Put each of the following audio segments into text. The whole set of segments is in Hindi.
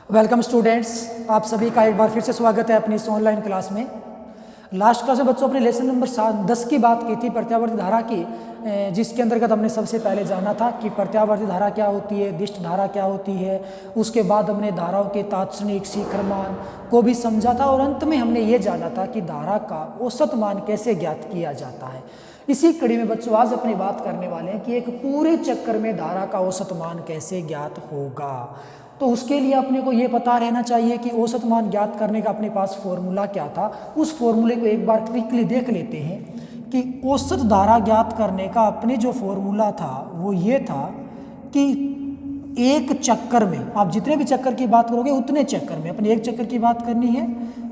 वेलकम स्टूडेंट्स, आप सभी का एक बार फिर से स्वागत है अपनी इस ऑनलाइन क्लास में। लास्ट क्लास में बच्चों अपने लेसन नंबर 10 की बात की थी प्रत्यावर्ती धारा की, जिसके अंतर्गत हमने सबसे पहले जाना था कि प्रत्यावर्ती धारा क्या होती है, दिष्ट धारा क्या होती है। उसके बाद हमने धाराओं के तात्क्षणिक शिखर मान को भी समझा था और अंत में हमने ये जाना था कि धारा का औसत मान कैसे ज्ञात किया जाता है। इसी कड़ी में बच्चों आज अपनी बात करने वाले हैं कि एक पूरे चक्कर में धारा का औसत मान कैसे ज्ञात होगा। तो उसके लिए अपने को ये पता रहना चाहिए कि औसत मान ज्ञात करने का अपने पास फॉर्मूला क्या था। उस फॉर्मूले को एक बार क्विकली देख लेते हैं कि औसत धारा ज्ञात करने का अपने जो फॉर्मूला था वो ये था कि एक चक्कर में, आप जितने भी चक्कर की बात करोगे उतने चक्कर में, अपने एक चक्कर की बात करनी है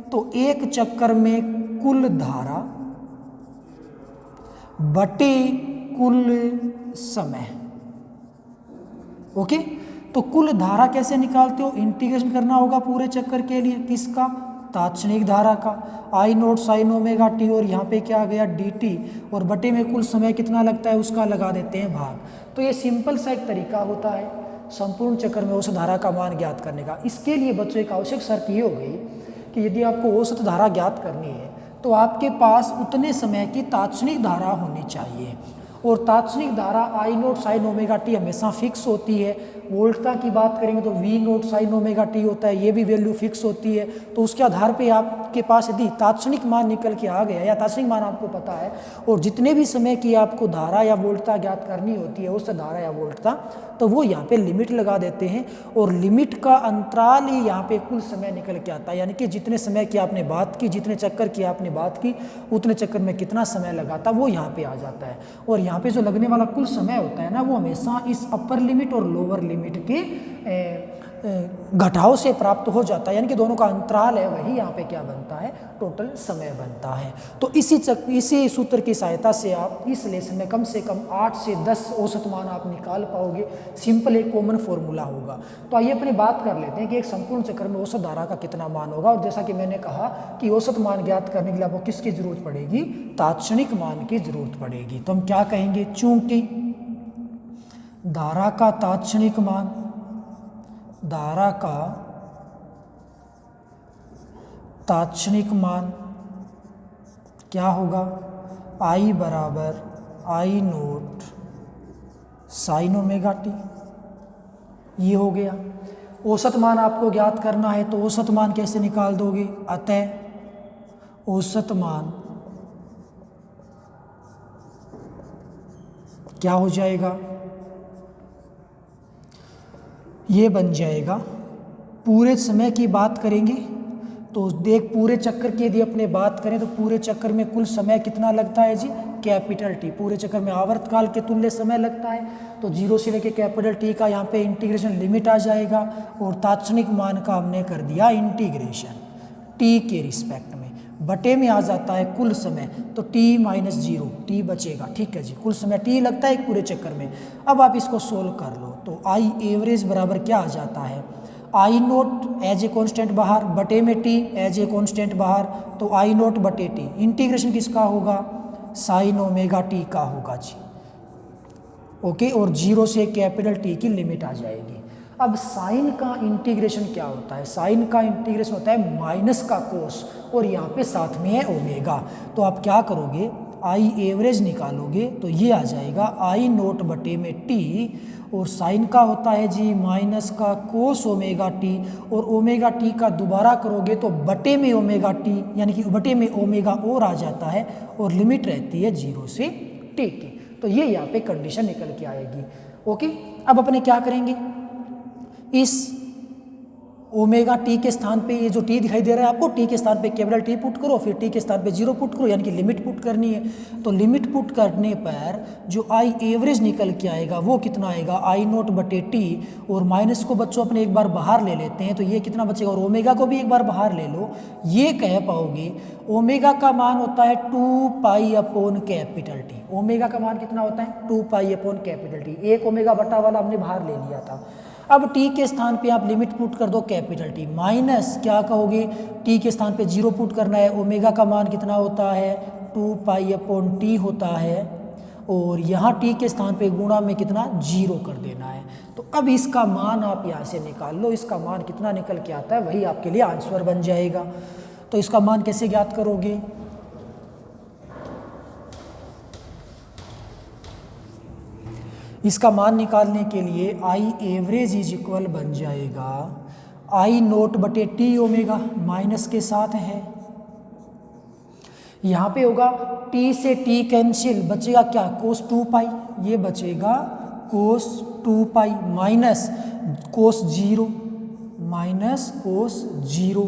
तो एक चक्कर में कुल धारा बटे कुल समय। ओके, तो कुल धारा कैसे निकालते हो? इंटीग्रेशन करना होगा पूरे चक्कर के लिए, किसका? तात्क्षणिक धारा का। आई नोट साइन ओमेगा टी और यहाँ पे क्या आ गया डी टी, और बटे में कुल समय कितना लगता है उसका लगा देते हैं भाग। तो ये सिंपल सा एक तरीका होता है संपूर्ण चक्कर में औसत धारा का मान ज्ञात करने का। इसके लिए बच्चों एक आवश्यक शर्त ये हो गई कि यदि आपको औसत धारा ज्ञात करनी है तो आपके पास उतने समय की तात्क्षणिक धारा होनी चाहिए, और तात्क्षणिक धारा i naught sine omega t हमेशा फिक्स होती है। वोल्टता की बात करेंगे तो v naught sine omega t होता है, ये भी वैल्यू फिक्स होती है। तो उसके आधार पे आपके पास यदि तात्क्षणिक मान निकल के आ गया या तात्क्षणिक मान आपको पता है और जितने भी समय की आपको धारा या वोल्टता ज्ञात करनी होती है उस धारा या वोल्टता, तो वो यहाँ पे लिमिट लगा देते हैं और लिमिट का अंतराल ही यहाँ पे कुल समय निकल के आता है। यानी कि जितने समय की आपने बात की, जितने चक्कर की आपने बात की, उतने चक्कर में कितना समय लगा था वो यहाँ पे आ जाता है। और यहाँ पे जो लगने वाला कुल समय होता है ना, वो हमेशा इस अपर लिमिट और लोअर लिमिट के घटाव से प्राप्त हो जाता है। यानी कि दोनों का अंतराल है वही यहाँ पे क्या बनता है, टोटल समय बनता है। तो इसी सूत्र की सहायता से आप इस लेसन में कम से कम 8 से 10 औसत मान आप निकाल पाओगे। सिंपल एक कॉमन फॉर्मूला होगा। तो आइए अपनी बात कर लेते हैं कि एक संपूर्ण चक्र में औसत धारा का कितना मान होगा। और जैसा कि मैंने कहा कि औसत मान ज्ञात करने के लिए आपको किसकी जरूरत पड़ेगी? तात्क्षणिक मान की जरूरत पड़ेगी। तो हम क्या कहेंगे, चूंकि धारा का तात्क्षणिक मान, धारा का तात्क्षणिक मान क्या होगा? आई बराबर आई नोट साइन ओमेगा टी, ये हो गया। औसत मान आपको ज्ञात करना है तो औसत मान कैसे निकाल दोगे? अतः औसत मान क्या हो जाएगा? ये बन जाएगा, पूरे समय की बात करेंगे तो देख पूरे चक्कर की यदि अपने बात करें तो पूरे चक्कर में कुल समय कितना लगता है जी? Capital T. पूरे चक्कर में आवर्तकाल के तुल्य समय लगता है, तो 0 से लेके कैपिटल टी का यहाँ पे इंटीग्रेशन लिमिट आ जाएगा और तात्क्षणिक मान का हमने कर दिया इंटीग्रेशन टी के रिस्पेक्ट में। बटे में आ जाता है कुल समय, तो t - 0 t बचेगा। ठीक है जी, कुल समय t लगता है पूरे चक्कर में। अब आप इसको सोल्व कर लो तो आई एवरेज बराबर क्या आ जाता है? आई नोट एज ए कॉन्स्टेंट बाहर, बटे में t एज ए कॉन्स्टेंट बाहर, तो आई नोट बटे टी। इंटीग्रेशन किसका होगा? साइन ओमेगा टी का होगा जी। ओके, और 0 से कैपिटल टी की लिमिट आ जाएगी। अब साइन का इंटीग्रेशन क्या होता है? साइन का इंटीग्रेशन होता है माइनस का कोस, और यहाँ पे साथ में है ओमेगा। तो आप क्या करोगे, आई एवरेज निकालोगे तो ये आ जाएगा आई नोट बटे में टी, और साइन का होता है जी माइनस का कोस ओमेगा टी, और ओमेगा टी का दोबारा करोगे तो बटे में ओमेगा टी, यानी कि बटे में ओमेगा और आ जाता है, और लिमिट रहती है 0 से टी की। तो ये यहाँ पे कंडीशन निकल के आएगी। ओके, अब अपने क्या करेंगे, इस ओमेगा टी के स्थान पे ये जो टी दिखाई दे रहा है आपको, टी के स्थान पे कैपिटल टी पुट करो, फिर टी के स्थान पे 0 पुट करो, यानी कि लिमिट पुट करनी है। तो लिमिट पुट करने पर जो आई एवरेज निकल के आएगा वो कितना आएगा? आई नोट बटे टी, और माइनस को बच्चों अपने एक बार बाहर ले लेते हैं तो ये कितना बचेगा, और ओमेगा को भी एक बार बाहर ले लो। ये कह पाओगे ओमेगा का मान होता है 2 pi upon capital T. Omega का मान कितना होता है? 2 पाई अपॉन कैपिटल टी। एक ओमेगा बटा वाला हमने बाहर ले लिया था। अब t के स्थान पे आप लिमिट पुट कर दो कैपिटल टी, माइनस क्या कहोगे, t के स्थान पे 0 पुट करना है। ओमेगा का मान कितना होता है? 2 पाई अपॉन टी होता है, और यहाँ टी के स्थान पे गुणा में कितना 0 कर देना है। तो अब इसका मान आप यहाँ से निकाल लो, इसका मान कितना निकल के आता है वही आपके लिए आंसर बन जाएगा। तो इसका मान कैसे ज्ञात करोगे? इसका मान निकालने के लिए आई एवरेज इज इक्वल बन जाएगा आई नोट बटे टी ओमेगा, माइनस के साथ है, यहाँ पे होगा t से t कैंसिल, बचेगा क्या कोस 2 पाई, ये बचेगा कोस 2 pi minus cos 0 minus cos 0।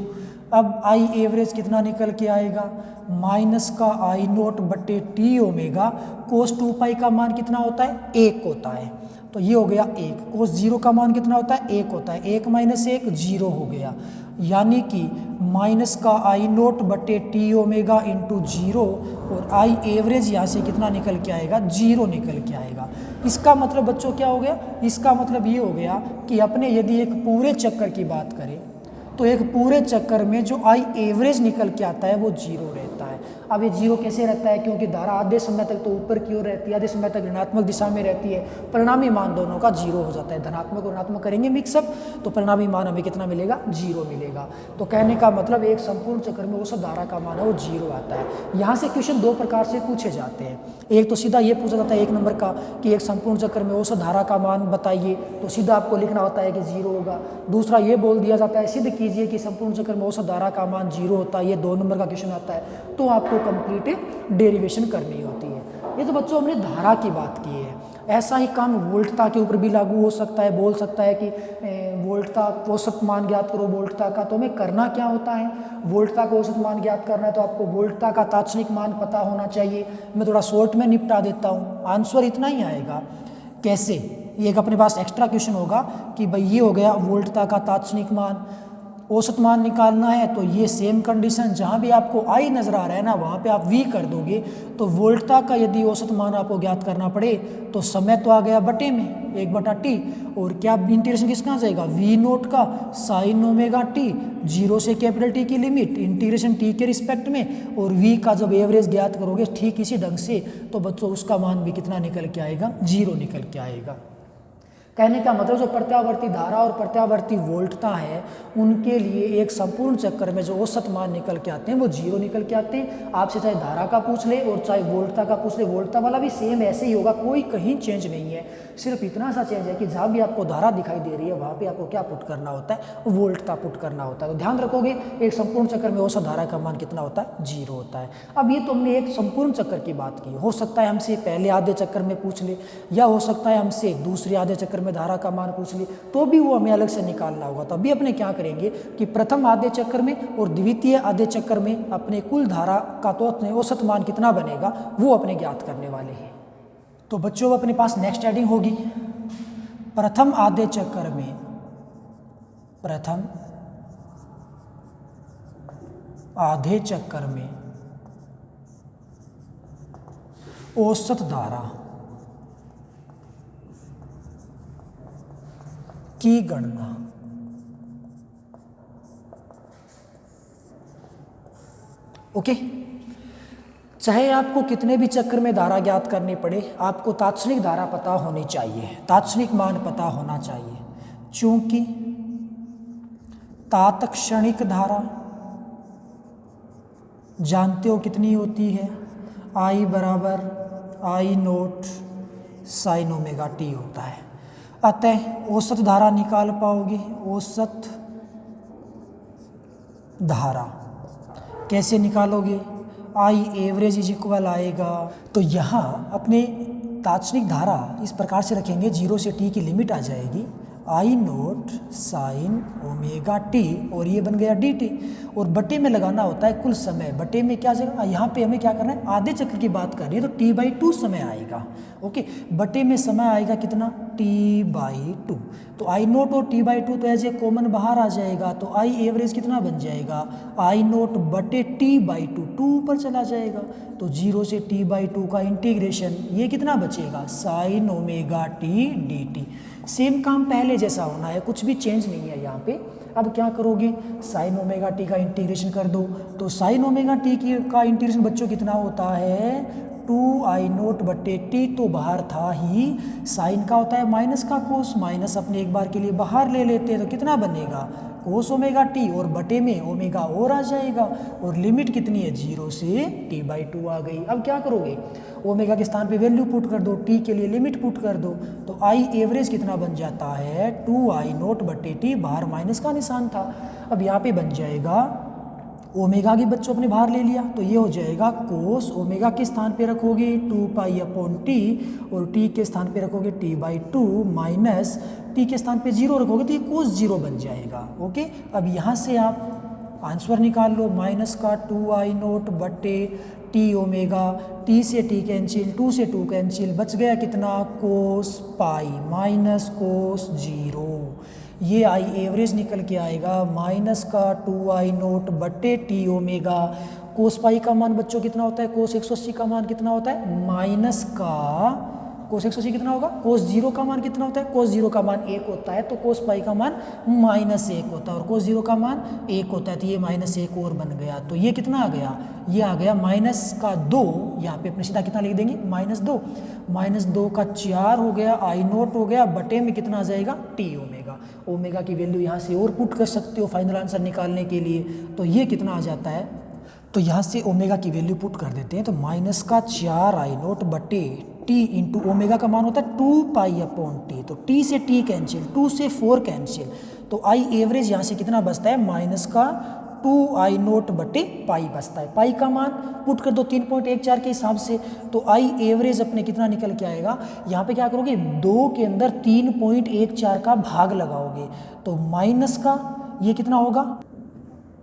अब आई एवरेज कितना निकल के आएगा? माइनस का आई नोट बटे टी ओमेगा, कोस 2 पाई का मान कितना होता है? 1 होता है, तो ये हो गया 1। कोस 0 का मान कितना होता है? 1 होता है, 1 माइनस 1 0 हो गया, यानी कि माइनस का आई नोट बटे टी ओमेगा इंटू 0 और आई एवरेज यहाँ से कितना निकल के आएगा? 0 निकल के आएगा। इसका मतलब बच्चों क्या हो गया? इसका मतलब ये हो गया कि अपने यदि एक पूरे चक्कर की बात करें तो एक पूरे चक्कर में जो आई एवरेज निकल के आता है वो 0 रहता है। अब ये 0 कैसे रहता है? क्योंकि धारा आधे समय तक तो ऊपर की ओर रहती है, आधे समय तक ऋणात्मक दिशा में रहती है, परिणामी मान दोनों का 0 हो जाता है। धनात्मक और ऋणात्मक करेंगे मिक्सअप तो परिणामी मान हमें कितना मिलेगा? 0 मिलेगा। तो कहने का मतलब एक संपूर्ण चक्कर में औसत धारा का मान है वो 0 आता है। यहाँ से क्वेश्चन 2 प्रकार से पूछे जाते हैं। एक तो सीधा ये पूछा जाता है 1 नंबर का कि एक संपूर्ण चक्कर में औसत धारा का मान बताइए, तो सीधा आपको लिखना होता है कि 0 होगा। दूसरा ये बोल दिया जाता है सिद्ध कीजिए कि संपूर्ण चक्कर में औसत धारा का मान 0 होता है, ये 2 नंबर का क्वेश्चन आता है, तो आपको कंप्लीट डेरिवेशन करनी होती है। ये तो बच्चों हमने धारा की बात की है। ऐसा ही काम वोल्टता के ऊपर भी लागू हो सकता है। बोल सकता है कि वोल्टता औसत मान ज्ञात करो वोल्टता का, तो हमें करना क्या होता है? वोल्टता का औसत मान ज्ञात करना है तो आपको वोल्टता का तात्क्षणिक मान पता होना चाहिए। मैं थोड़ा शॉर्ट में निपटा देता हूँ, आंसर इतना ही आएगा। कैसे? ये एक अपने पास एक्स्ट्रा क्वेश्चन होगा कि भाई ये हो गया वोल्टता का तात्क्षणिक मान, औसत मान निकालना है तो ये सेम कंडीशन, जहाँ भी आपको आई नज़र आ रहा है ना वहाँ पे आप वी कर दोगे। तो वोल्टता का यदि औसत मान आपको ज्ञात करना पड़े तो समय तो आ गया बटे में 1/t, और क्या इंटीग्रेशन किसका आ जाएगा? वी नोट का साइन ओमेगा टी, 0 से कैपिटल टी की लिमिट इंटीग्रेशन टी के रिस्पेक्ट में, और वी का जब एवरेज ज्ञात करोगे ठीक इसी ढंग से तो बच्चों उसका मान भी कितना निकल के आएगा? 0 निकल के आएगा। कहने का मतलब जो प्रत्यावर्ती धारा और प्रत्यावर्ती वोल्टता है उनके लिए एक संपूर्ण चक्कर में जो औसत मान निकल के आते हैं वो 0 निकल के आते हैं। आपसे चाहे धारा का पूछ ले और चाहे वोल्टता का पूछ ले, वोल्टता वाला भी सेम ऐसे ही होगा, कोई कहीं चेंज नहीं है। सिर्फ इतना सा चेंज है कि जहाँ भी आपको धारा दिखाई दे रही है वहाँ पे आपको क्या पुट करना होता है? वोल्टता पुट करना होता है। तो ध्यान रखोगे एक संपूर्ण चक्कर में औसत धारा का मान कितना होता है? 0 होता है। अब ये तो हमने एक संपूर्ण चक्कर की बात की, हो सकता है हमसे पहले आधे चक्कर में पूछ ले, या हो सकता है हमसे दूसरे आधे चक्कर में धारा का मान पूछ ले, तो भी वो हमें अलग से निकालना होगा। तो अभी अपने क्या करेंगे कि प्रथम आधे चक्कर में और द्वितीय आधे चक्कर में अपने कुल धारा का तो औसत मान कितना बनेगा वो अपने ज्ञात करने वाले हैं। तो बच्चों अपने पास नेक्स्ट हेडिंग होगी प्रथम आधे चक्कर में, प्रथम आधे चक्कर में औसत धारा की गणना। ओके, चाहे आपको कितने भी चक्कर में धारा ज्ञात करनी पड़े, आपको तात्क्षणिक धारा पता होनी चाहिए, तात्क्षणिक मान पता होना चाहिए, क्योंकि तात्क्षणिक धारा जानते हो कितनी होती है? आई बराबर आई नोट साइन ओमेगा टी होता है। अतः औसत धारा निकाल पाओगे। औसत धारा कैसे निकालोगे? आई एवरेज इज इक्वल आएगा, तो यहाँ अपने तात्क्षणिक धारा इस प्रकार से रखेंगे, 0 से t की लिमिट आ जाएगी आई नोट साइन ओमेगा टी, और ये बन गया dt, और बटे में लगाना होता है कुल समय। बटे में क्या जाएगा? यहाँ पे हमें क्या करना है? आधे चक्र की बात कर रही है तो t/2 समय आएगा। ओके, बटे में समय आएगा कितना? t/2। तो आई नोट और t/2 तो एज ए कॉमन बाहर आ जाएगा, तो आई एवरेज कितना बन जाएगा? आई नोट बटे t/2, 2 ऊपर चला जाएगा, तो 0 से t/2 का इंटीग्रेशन, ये कितना बचेगा? Sign omega T dt। Same काम पहले जैसा होना है, कुछ भी चेंज नहीं है यहाँ पे। अब क्या करोगे? साइन ओमेगा टी का इंटीग्रेशन कर दो, तो साइन ओमेगा टी की का इंटीग्रेशन बच्चों कितना होता है? 2i0 बटे टी, तो बाहर था ही साइन का होता है माइनस का कोस, माइनस अपने एक बार के लिए बाहर ले लेते हैं तो कितना बनेगा कोस ओमेगा टी, और बटे में ओमेगा और आ जाएगा, और लिमिट कितनी है 0 से t/2 आ गई। अब क्या करोगे, ओमेगा के स्थान पे वैल्यू पुट कर दो, टी के लिए लिमिट पुट कर दो, तो आई एवरेज कितना बन जाता है 2i0 बटे टी, बाहर माइनस का निशान था। अब यहाँ पे बन जाएगा ओमेगा के बच्चों अपने बाहर ले लिया, तो ये हो जाएगा कोस, ओमेगा के स्थान पे रखोगे 2π/टी, और टी के स्थान पे रखोगे t/2 माइनस टी के स्थान पे 0 रखोगे तो ये कोस 0 बन जाएगा। ओके, अब यहाँ से आप आंसर निकाल लो, माइनस का 2i0 बटे टी ओमेगा, टी से टी कैंसिल, 2 से 2 कैंसिल, बच गया कितना कोस पाई माइनस कोस 0, ये आई एवरेज निकल के आएगा माइनस का 2i0 बटे टी ओमेगा, कोस पाई का मान बच्चों कितना होता है, कोस 180 का मान कितना होता है माइनस का कोस 180 कितना होगा, कोस 0 का मान कितना होता है, कोस 0 का मान 1 होता है, तो कोस पाई का मान -1 होता है, और कोस 0 का मान 1 होता है, तो ये -1 और बन गया, तो ये कितना आ गया, ये आ गया माइनस का 2, यहाँ पे अपने सीधा कितना लिख देंगे -2, -2 का 4 हो गया, i0 हो गया, बटे में कितना आ जाएगा टी ओमेगा, ओमेगा की वैल्यू यहाँ से और पुट कर सकते हो फाइनल आंसर निकालने के लिए, तो ये कितना आ जाता है, तो यहाँ से ओमेगा की वैल्यू पुट कर देते हैं, तो माइनस का 4i0 बटे टी इंटू ओमेगा का मान होता है 2π/टी, तो टी से टी कैंसिल, 2 से 4 कैंसिल, तो आई एवरेज यहाँ से कितना बचता है माइनस का 2i0 बटे पाई बचता है, पाई का मान पुट कर दो 3.14 के हिसाब से, तो आई एवरेज अपने कितना निकल के आएगा, यहाँ पे क्या करोगे 2 के अंदर 3.14 का भाग लगाओगे, तो माइनस का ये कितना होगा,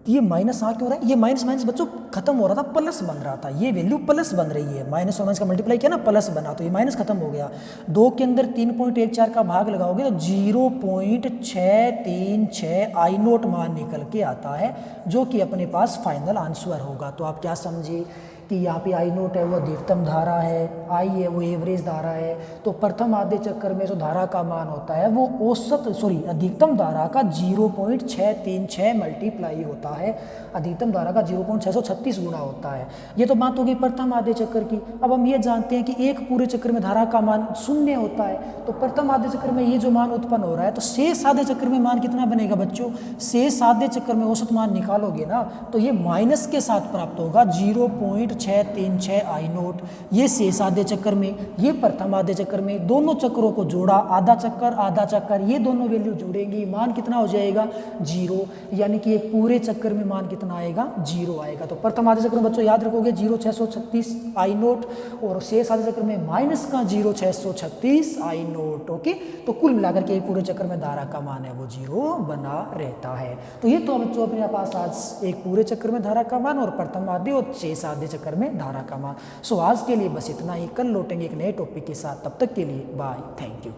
ये माइनस आ क्यों रहा है, ये माइनस माइनस बच्चों खत्म हो रहा था, प्लस बन रहा था, ये वैल्यू प्लस बन रही है, माइनस और माइनस का मल्टीप्लाई किया ना प्लस बना, तो ये माइनस खत्म हो गया, 2 के अंदर 3.14 का भाग लगाओगे तो 0.636 i0 मान निकल के आता है, जो कि अपने पास फाइनल आंसर होगा। तो आप क्या समझे कि यहाँ पे i0 है वो अधिकतम धारा है, I है वो एवरेज धारा है, तो प्रथम आधे चक्कर में जो धारा का मान होता है वो अधिकतम धारा का 0.636 मल्टीप्लाई होता है, अधिकतम धारा का 0.636 गुना होता है। ये तो बात होगी प्रथम आधे चक्कर की। अब हम ये जानते हैं कि एक पूरे चक्कर में धारा का मान 0 होता है, तो प्रथम आधे चक्कर में ये जो मान उत्पन्न हो रहा है, तो शेष आधे चक्कर में मान कितना बनेगा बच्चों, शेष आधे चक्कर में औसत मान निकालोगे ना, तो ये माइनस के साथ प्राप्त होगा 0.636 i0, ये शेष आधे चक्कर में, ये प्रथम आधे चक्कर में, दोनों चक्रों को जोड़ा, आधा चक्कर, ये दोनों वैल्यू जुड़ेंगी, मान कितना हो जाएगा 0, यानी कि एक पूरे चक्कर में मान कितना आएगा 0 आएगा। तो प्रथम आधे चक्र में बच्चों याद रखोगे 0.636 i0, और शेष आधे चक्र में माइनस का 0.636 i0। ओके, तो कुल मिलाकर के एक पूरे चक्कर में धारा का मान है वो 0 बना रहता है। तो ये तो बच्चों अपने पास आज एक पूरे चक्कर में धारा का मान और प्रथम आधे और शेष आधे चक्कर में धारा का मान। सो आज के लिए बस इतना ही, कल लौटेंगे एक नए टॉपिक के साथ, तब तक के लिए बाय, थैंक यू।